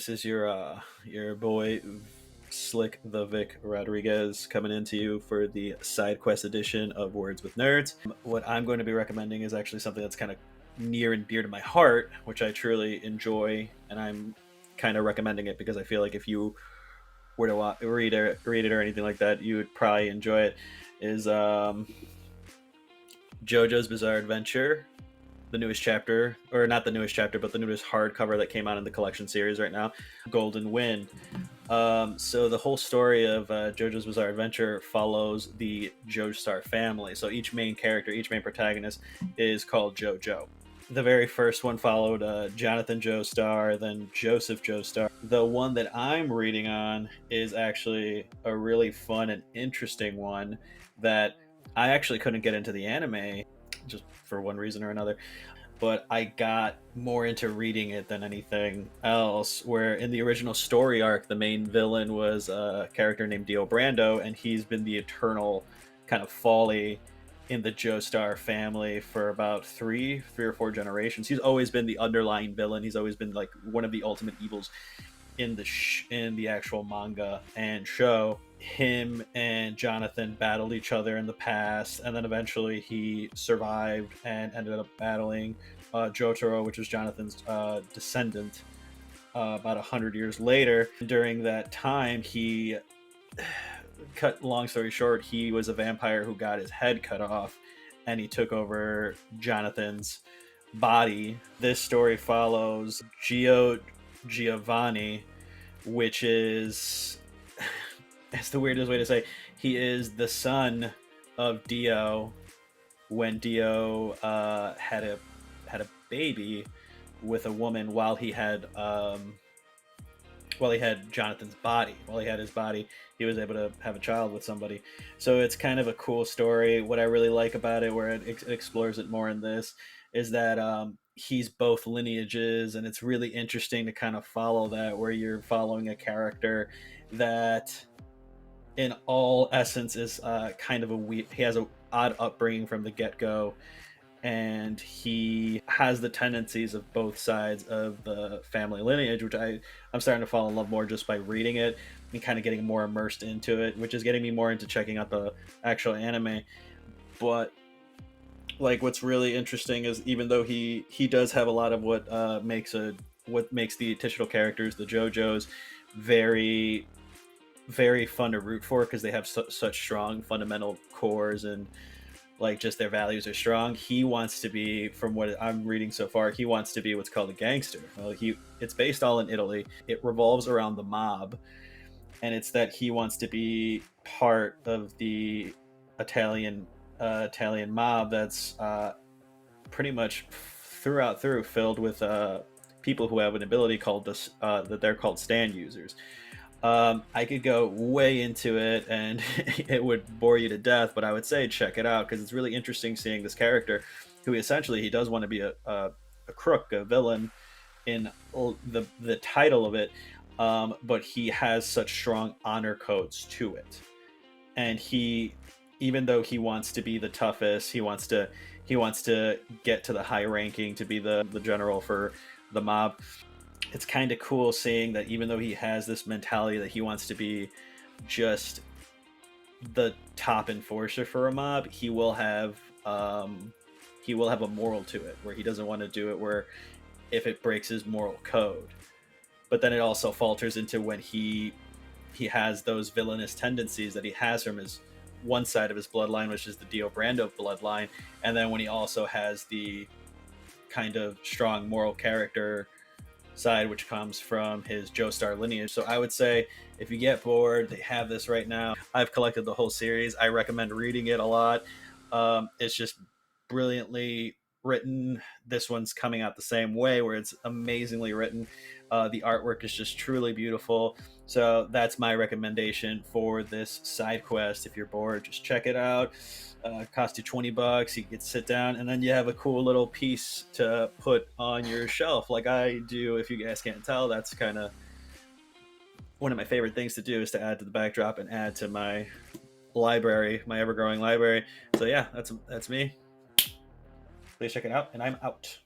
This is your boy Slick the Vic Rodriguez coming into you for the Sidequest edition of Words with Nerds. What I'm going to be recommending is actually something that's kind of near and dear to my heart, which I truly enjoy, and I'm kind of recommending it because I feel like if you were to read it or anything like that, you would probably enjoy it. Is JoJo's Bizarre Adventure, the newest chapter, or not the newest chapter, but the newest hardcover that came out in the collection series right now, Golden Wind. So the whole story of JoJo's Bizarre Adventure follows the Joestar family. So each main character, each main protagonist is called JoJo. The very first one followed Jonathan Joestar, then Joseph Joestar. The one that I'm reading on is actually a really fun and interesting one that I actually couldn't get into the anime just for one reason or another, but I got more into reading it than anything else. Where in the original story arc, the main villain was a character named Dio Brando, and he's been the eternal kind of folly in the Joestar family for about three or four generations. He's always been the underlying villain. He's always been like one of the ultimate evils in the actual manga and show. Him and Jonathan battled each other in the past, and then eventually he survived and ended up battling Jotaro, which was Jonathan's descendant, about 100 years later. During that time, he cut long story short, he was a vampire who got his head cut off, and he took over Jonathan's body. This story follows Giovanni, which is it's the weirdest way to say. He is the son of Dio when Dio had a baby with a woman while he had Jonathan's body. While he had his body, he was able to have a child with somebody. So it's kind of a cool story. What I really like about it, where it explores it more in this, is that he's both lineages, and it's really interesting to kind of follow that, where you're following a character that in all essence is kind of he has a odd upbringing from the get-go, and he has the tendencies of both sides of the family lineage, which I'm starting to fall in love more just by reading it and kind of getting more immersed into it, which is getting me more into checking out the actual anime. But like, what's really interesting is, even though he does have a lot of what makes the titular characters, the JoJo's, very very fun to root for, because they have such strong fundamental cores, and like just their values are strong. He wants to be, from what I'm reading so far, he wants to be what's called a gangster. Well, it's based all in Italy. It revolves around the mob, and it's that he wants to be part of the Italian mob that's pretty much through filled with people who have an ability called that they're called stand users. I could go way into it and it would bore you to death, but I would say check it out, because it's really interesting seeing this character who essentially, he does want to be a crook, a villain in the title of it, but he has such strong honor codes to it. And even though he wants to be the toughest, he wants to get to the high ranking, to be the general for the mob. It's kind of cool seeing that even though he has this mentality that he wants to be just the top enforcer for a mob, he will have a moral to it, where he doesn't want to do it where if it breaks his moral code. But then it also falters into when he has those villainous tendencies that he has from his one side of his bloodline, which is the Dio Brando bloodline, and then when he also has the kind of strong moral character side, which comes from his Joestar lineage. So I would say, if you get bored, they have this right now. I've collected the whole series. I recommend reading it a lot. It's just brilliantly written. This one's coming out the same way, where it's amazingly written. The artwork is just truly beautiful. So that's my recommendation for this side quest. If you're bored, just check it out. Cost you $20. You get to sit down, and then you have a cool little piece to put on your shelf, like I do. If you guys can't tell, that's kind of one of my favorite things to do, is to add to the backdrop and add to my library, my ever-growing library. So yeah, that's me. Please check it out, and I'm out.